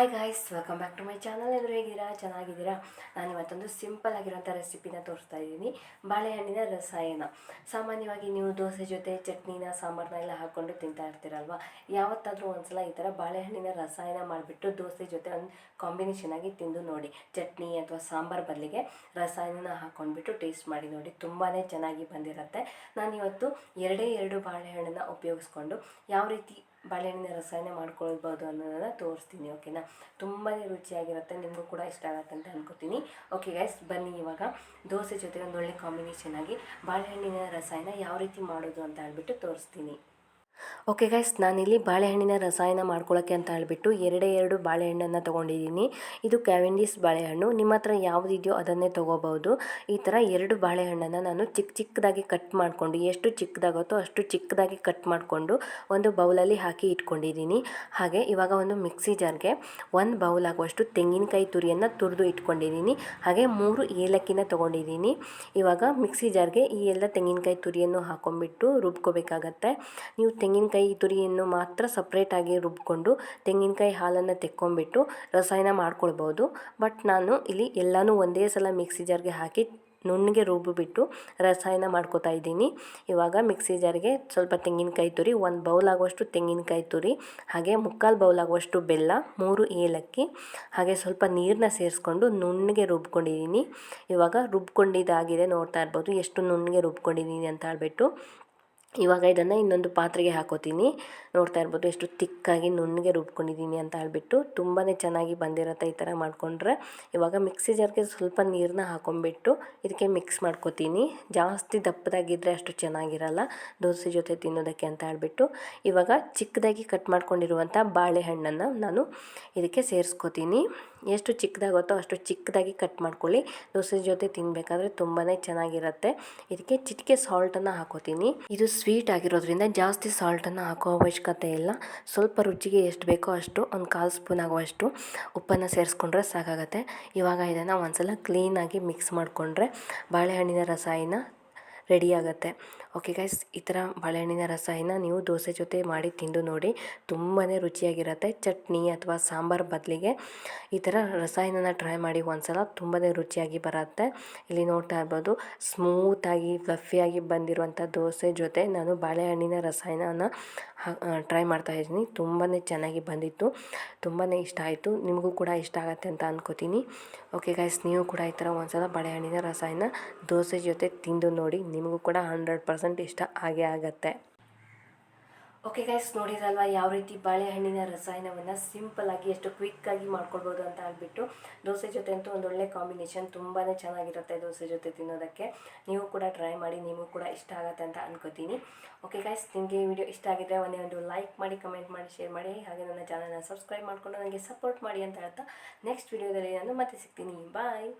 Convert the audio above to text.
Hi guys, welcome back to my channel. ಎಲ್ಲರೂ ಹೇಗಿದ್ದೀರಾ? ಚೆನ್ನಾಗಿದ್ದೀರಾ? ನಾನು ಇವತ್ತೊಂದು ಸಿಂಪಲ್ ಆಗಿರೋಂಥ ರೆಸಿಪಿನ ತೋರಿಸ್ತಾ ಇದ್ದೀನಿ. ಬಾಳೆಹಣ್ಣಿನ ರಸಾಯನ. ಸಾಮಾನ್ಯವಾಗಿ ನೀವು ದೋಸೆ ಜೊತೆ ಚಟ್ನಿನ ಸಾಂಬಾರನ್ನ ಎಲ್ಲ ಹಾಕ್ಕೊಂಡು ತಿಂತಾ ಇರ್ತೀರಲ್ವ. ಯಾವತ್ತಾದರೂ ಒಂದ್ಸಲ ಈ ಥರ ಬಾಳೆಹಣ್ಣಿನ ರಸಾಯನ ಮಾಡಿಬಿಟ್ಟು ದೋಸೆ ಜೊತೆ ಒಂದು ಕಾಂಬಿನೇಷನ್ ಆಗಿ ತಿಂದು ನೋಡಿ. ಚಟ್ನಿ ಅಥವಾ ಸಾಂಬಾರು ಬದಲಿಗೆ ರಸಾಯನ ಹಾಕ್ಕೊಂಡ್ಬಿಟ್ಟು ಟೇಸ್ಟ್ ಮಾಡಿ ನೋಡಿ, ತುಂಬಾ ಚೆನ್ನಾಗಿ ಬಂದಿರುತ್ತೆ. ನಾನಿವತ್ತು ಎರಡು ಬಾಳೆಹಣ್ಣನ್ನು ಉಪಯೋಗಿಸ್ಕೊಂಡು ಯಾವ ರೀತಿ ಬಾಳೆಹಣ್ಣಿನ ರಸಾಯನ ಮಾಡ್ಕೊಳ್ಬೋದು ಅನ್ನೋದನ್ನು ತೋರಿಸ್ತೀನಿ. ಓಕೆನಾ? ತುಂಬಾ ರುಚಿಯಾಗಿರುತ್ತೆ, ನಿಮಗೂ ಕೂಡ ಇಷ್ಟ ಆಗುತ್ತೆ ಅಂತ ಅನ್ಕೋತೀನಿ. ಓಕೆ ಗೈಸ್, ಬನ್ನಿ ಇವಾಗ ದೋಸೆ ಜೊತೆ ಒಂದು ಒಳ್ಳೆ ಕಾಂಬಿನೇಷನ್ ಆಗಿ ಬಾಳೆಹಣ್ಣಿನ ರಸಾಯನ ಯಾವ ರೀತಿ ಮಾಡೋದು ಅಂತ ಹೇಳ್ಬಿಟ್ಟು ತೋರಿಸ್ತೀನಿ. ಓಕೆ ಗೈಸ್, ನಾನಿಲ್ಲಿ ಬಾಳೆಹಣ್ಣಿನ ರಸಾಯನ ಮಾಡ್ಕೊಳ್ಳೋಕ್ಕೆ ಅಂತ ಹೇಳ್ಬಿಟ್ಟು ಎರಡು ಬಾಳೆಹಣ್ಣನ್ನು ತೊಗೊಂಡಿದ್ದೀನಿ. ಇದು ಕ್ಯಾವೆಂಡಿಸ್ ಬಾಳೆಹಣ್ಣು. ನಿಮ್ಮ ಹತ್ರ ಯಾವುದಿದೆಯೋ ಅದನ್ನೇ ತೊಗೋಬೋದು. ಈ ಥರ 2 ಬಾಳೆಹಣ್ಣನ್ನು ನಾನು ಚಿಕ್ಕದಾಗಿ ಕಟ್ ಮಾಡಿಕೊಂಡು, ಎಷ್ಟು ಚಿಕ್ಕದಾಗುತ್ತೋ ಅಷ್ಟು ಚಿಕ್ಕದಾಗಿ ಕಟ್ ಮಾಡಿಕೊಂಡು ಒಂದು ಬೌಲಲ್ಲಿ ಹಾಕಿ ಇಟ್ಕೊಂಡಿದ್ದೀನಿ. ಹಾಗೆ ಇವಾಗ ಒಂದು ಮಿಕ್ಸಿ ಜಾರ್ಗೆ 1 ಬೌಲ್ ಆಗುವಷ್ಟು ತೆಂಗಿನಕಾಯಿ ತುರಿಯನ್ನು ತುರಿದು ಇಟ್ಕೊಂಡಿದ್ದೀನಿ. ಹಾಗೆ 3 ಏಲಕ್ಕಿನ ತೊಗೊಂಡಿದ್ದೀನಿ. ಇವಾಗ ಮಿಕ್ಸಿ ಜಾರ್ಗೆ ಈ ಎಲ್ಲ ತೆಂಗಿನಕಾಯಿ ತುರಿಯನ್ನು ಹಾಕೊಂಡ್ಬಿಟ್ಟು ರುಬ್ಕೋಬೇಕಾಗತ್ತೆ. ನೀವು ತೆಂಗಿನಕಾಯಿ ತುರಿಯನ್ನು ಮಾತ್ರ ಸಪ್ರೇಟಾಗಿ ರುಬ್ಕೊಂಡು ತೆಂಗಿನಕಾಯಿ ಹಾಲನ್ನು ತೆಕ್ಕೊಂಬಿಟ್ಟು ರಸಾಯನ ಮಾಡ್ಕೊಳ್ಬೋದು. ಬಟ್ ನಾನು ಇಲ್ಲಿ ಎಲ್ಲನೂ ಒಂದೇ ಸಲ ಮಿಕ್ಸಿ ಜಾರ್ಗೆ ಹಾಕಿ ನುಣ್ಣಗೆ ರುಬ್ಬಿಬಿಟ್ಟು ರಸಾಯನ ಮಾಡ್ಕೋತಾ ಇದ್ದೀನಿ. ಇವಾಗ ಮಿಕ್ಸಿ ಜಾರ್ಗೆ ಸ್ವಲ್ಪ ತೆಂಗಿನಕಾಯಿ ತುರಿ, 1 ಬೌಲ್ ಆಗುವಷ್ಟು ತೆಂಗಿನಕಾಯಿ ತುರಿ, ಹಾಗೆ 3/4 ಬೌಲ್ ಆಗುವಷ್ಟು ಬೆಲ್ಲ, 3 ಏಲಕ್ಕಿ, ಹಾಗೆ ಸ್ವಲ್ಪ ನೀರನ್ನ ಸೇರಿಸ್ಕೊಂಡು ನುಣ್ಣಗೆ ರುಬ್ಕೊಂಡಿದ್ದೀನಿ. ಇವಾಗ ರುಬ್ಕೊಂಡಿದ್ದಾಗಿದೆ, ನೋಡ್ತಾ ಇರ್ಬೋದು ಎಷ್ಟು ನುಣ್ಣಗೆ ರುಬ್ಕೊಂಡಿದ್ದೀನಿ ಅಂತ ಹೇಳ್ಬಿಟ್ಟು. ಇವಾಗ ಇದನ್ನು ಇನ್ನೊಂದು ಪಾತ್ರೆಗೆ ಹಾಕೋತೀನಿ. ನೋಡ್ತಾ ಇರ್ಬೋದು ಎಷ್ಟು ತಿಕ್ಕಾಗಿ ನುಣ್ಣಗೆ ರುಬ್ಕೊಂಡಿದ್ದೀನಿ ಅಂತ ಹೇಳ್ಬಿಟ್ಟು. ತುಂಬಾ ಚೆನ್ನಾಗಿ ಬಂದಿರುತ್ತೆ ಈ ಥರ ಮಾಡಿಕೊಂಡ್ರೆ. ಇವಾಗ ಮಿಕ್ಸಿ ಜಾರ್ಗೆ ಸ್ವಲ್ಪ ನೀರನ್ನ ಹಾಕೊಂಡ್ಬಿಟ್ಟು ಇದಕ್ಕೆ ಮಿಕ್ಸ್ ಮಾಡ್ಕೋತೀನಿ. ಜಾಸ್ತಿ ದಪ್ಪದಾಗಿದ್ದರೆ ಅಷ್ಟು ಚೆನ್ನಾಗಿರಲ್ಲ ದೋಸೆ ಜೊತೆ ತಿನ್ನೋದಕ್ಕೆ ಅಂತ ಹೇಳ್ಬಿಟ್ಟು. ಇವಾಗ ಚಿಕ್ಕದಾಗಿ ಕಟ್ ಮಾಡ್ಕೊಂಡಿರುವಂಥ ಬಾಳೆಹಣ್ಣನ್ನು ನಾನು ಇದಕ್ಕೆ ಸೇರಿಸ್ಕೋತೀನಿ. ಎಷ್ಟು ಚಿಕ್ಕದಾಗುತ್ತೋ ಅಷ್ಟು ಚಿಕ್ಕದಾಗಿ ಕಟ್ ಮಾಡ್ಕೊಳ್ಳಿ. ದೋಸೆ ಜೊತೆ ತಿನ್ನಬೇಕಾದ್ರೆ ತುಂಬಾ ಚೆನ್ನಾಗಿರುತ್ತೆ. ಇದಕ್ಕೆ ಚಿಟಿಕೆ ಸಾಲ್ಟನ್ನು ಹಾಕೋತೀನಿ. ಇದು ಸ್ವೀಟ್ ಆಗಿರೋದ್ರಿಂದ ಜಾಸ್ತಿ ಸಾಲ್ಟನ್ನು ಹಾಕೋ ಅವಶ್ಯಕತೆ ಇಲ್ಲ. ಸ್ವಲ್ಪ ರುಚಿಗೆ ಎಷ್ಟು ಬೇಕೋ ಅಷ್ಟು, ಒಂದು 1/4 ಸ್ಪೂನ್ ಆಗುವಷ್ಟು ಉಪ್ಪನ್ನು ಸೇರಿಸ್ಕೊಂಡ್ರೆ ಸಾಕಾಗತ್ತೆ. ಇವಾಗ ಇದನ್ನು ಒಂದ್ಸಲ ಕ್ಲೀನಾಗಿ ಮಿಕ್ಸ್ ಮಾಡಿಕೊಂಡ್ರೆ ಬಾಳೆಹಣ್ಣಿನ ರಸಾಯನ ರೆಡಿ ಆಗುತ್ತೆ. ಓಕೆ ಗೈಸ್, ಈ ಥರ ಬಾಳೆಹಣ್ಣಿನ ರಸಾಯನ ನೀವು ದೋಸೆ ಜೊತೆ ಮಾಡಿ ತಿಂದು ನೋಡಿ, ತುಂಬಾ ರುಚಿಯಾಗಿರುತ್ತೆ. ಚಟ್ನಿ ಅಥವಾ ಸಾಂಬಾರು ಬದಲಿಗೆ ಈ ಥರ ರಸಾಯನನ ಟ್ರೈ ಮಾಡಿ ಒಂದ್ಸಲ, ತುಂಬಾ ರುಚಿಯಾಗಿ ಬರುತ್ತೆ. ಇಲ್ಲಿ ನೋಡ್ತಾ ಇರ್ಬೋದು ಸ್ಮೂತಾಗಿ ಫ್ಲಫಿಯಾಗಿ ಬಂದಿರುವಂಥ ದೋಸೆ ಜೊತೆ ನಾನು ಬಾಳೆಹಣ್ಣಿನ ರಸಾಯನನ ಟ್ರೈ ಮಾಡ್ತಾಯಿದ್ದೀನಿ. ತುಂಬಾ ಚೆನ್ನಾಗಿ ಬಂದಿತ್ತು, ತುಂಬಾ ಇಷ್ಟ ಆಯಿತು. ನಿಮಗೂ ಕೂಡ ಇಷ್ಟ ಆಗುತ್ತೆ ಅಂತ ಅನ್ಕೋತೀನಿ. ಓಕೆ ಗೈಸ್, ನೀವು ಕೂಡ ಈ ಥರ ಒಂದ್ಸಲ ಬಾಳೆಹಣ್ಣಿನ ರಸಾಯನ ದೋಸೆ ಜೊತೆ ತಿಂದು ನೋಡಿ, ನಿಮಗೂ ಕೂಡ 100% ಇಷ್ಟ ಆಗೇ ಆಗುತ್ತೆ. ಓಕೆ ಗೈಸ್, ನೋಡಿರಲ್ವ ಯಾವ ರೀತಿ ಬಾಳೆಹಣ್ಣಿನ ರಸಾಯನವನ್ನು ಸಿಂಪಲ್ಲಾಗಿ ಎಷ್ಟು ಕ್ವಿಕ್ಕಾಗಿ ಮಾಡ್ಕೊಳ್ಬೋದು ಅಂತ ಹೇಳ್ಬಿಟ್ಟು. ದೋಸೆ ಜೊತೆ ಅಂತೂ ಒಂದೊಳ್ಳೆ ಕಾಂಬಿನೇಷನ್, ತುಂಬಾ ಚೆನ್ನಾಗಿರುತ್ತೆ ದೋಸೆ ಜೊತೆ ತಿನ್ನೋದಕ್ಕೆ. ನೀವು ಕೂಡ ಟ್ರೈ ಮಾಡಿ, ನಿಮಗೂ ಕೂಡ ಇಷ್ಟ ಆಗುತ್ತೆ ಅಂತ ಅನ್ಕೋತೀನಿ. ಓಕೆ ಗೈಸ್, ನಿಮಗೆ ಈ ವಿಡಿಯೋ ಇಷ್ಟ ಆಗಿದ್ದರೆ ಒಂದು ಲೈಕ್ ಮಾಡಿ, ಕಮೆಂಟ್ ಮಾಡಿ, ಶೇರ್ ಮಾಡಿ, ಹಾಗೆ ನನ್ನ ಚಾನಲ್ನ ಸಬ್ಸ್ಕ್ರೈಬ್ ಮಾಡಿಕೊಂಡು ನನಗೆ ಸಪೋರ್ಟ್ ಮಾಡಿ ಅಂತ ಹೇಳ್ತಾ ನೆಕ್ಸ್ಟ್ ವಿಡಿಯೋದಲ್ಲಿ ನಾನು ಮತ್ತೆ ಸಿಗ್ತೀನಿ. ಬಾಯ್.